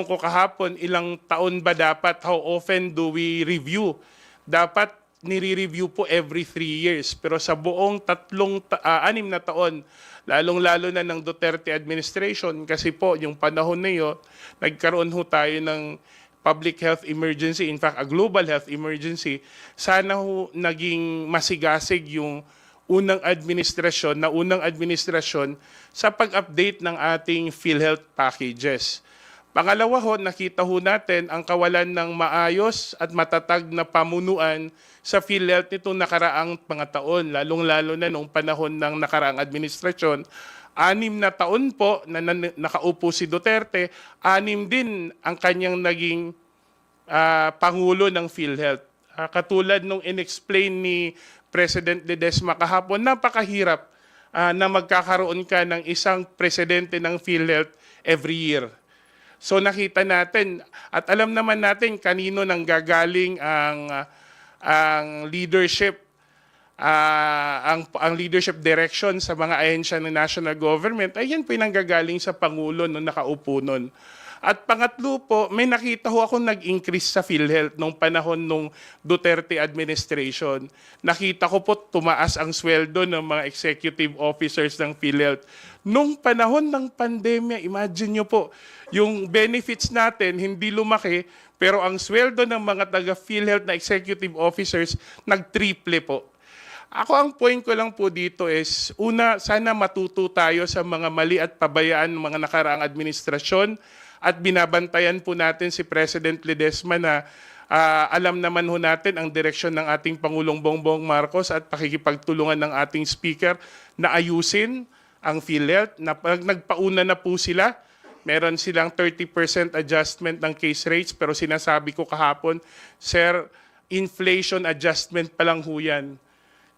ko kahapon, ilang taon ba dapat, how often do we review? Dapat nire-review po every 3 years. Pero sa buong 6 na taon, lalong-lalo na ng Duterte administration, kasi po yung panahon na yun, nagkaroon ho tayo ng public health emergency, in fact, a global health emergency. Sana ho naging masigasig yung unang administrasyon sa pag-update ng ating PhilHealth packages. Pangalawa ho, nakita ho natin ang kawalan ng maayos at matatag na pamunuan sa PhilHealth nitong nakaraang mga taon, lalong-lalo na noong panahon ng nakaraang administrasyon. 6 na taon po na nakaupo si Duterte, 6 din ang kanyang naging Pangulo ng PhilHealth. Katulad nung inexplain ni President Ledesma kahapon, napakahirap na magkakaroon ka ng isang presidente ng PhilHealth every year. So nakita natin at alam naman natin kanino nang gagaling ang leadership ang leadership direction sa mga ahensya ng national government ay yan po yung nanggagaling sa Pangulo nung nakaupo nun. At pangatlo po, may nakita ho ako nag-increase sa PhilHealth nung panahon nung Duterte administration. Nakita ko po tumaas ang sweldo ng mga executive officers ng PhilHealth. Nung panahon ng pandemya, imagine nyo po, yung benefits natin hindi lumaki, pero ang sweldo ng mga taga-PhilHealth na executive officers nag-triple po. Ako ang point ko lang po dito is, una, sana matuto tayo sa mga mali at pabayaan ng mga nakaraang administrasyon at binabantayan po natin si President Ledesma na alam naman ho natin ang direksyon ng ating Pangulong Bongbong Marcos at pakikipagtulungan ng ating Speaker na ayusin ang PhilHealth. Nagpauna na po sila. Meron silang 30% adjustment ng case rates pero sinasabi ko kahapon, Sir, inflation adjustment pa lang ho yan.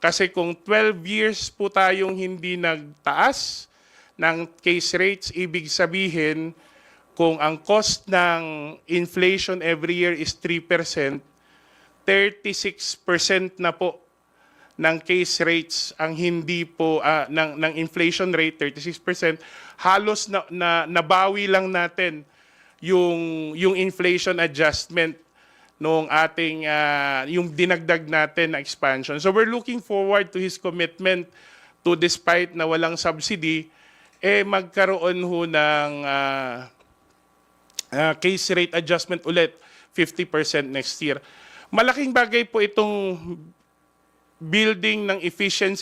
Kasi kung 12 years po tayong hindi nagtaas ng case rates, ibig sabihin, kung ang cost ng inflation every year is 3%, 36% na po ng case rates ang hindi po, ng inflation rate, 36%, halos nabawi lang natin yung inflation adjustment nung ating, yung dinagdag natin na expansion. So we're looking forward to his commitment to, despite na walang subsidy, magkaroon ho ng case rate adjustment ulit, 50% next year. Malaking bagay po itong building ng efficiency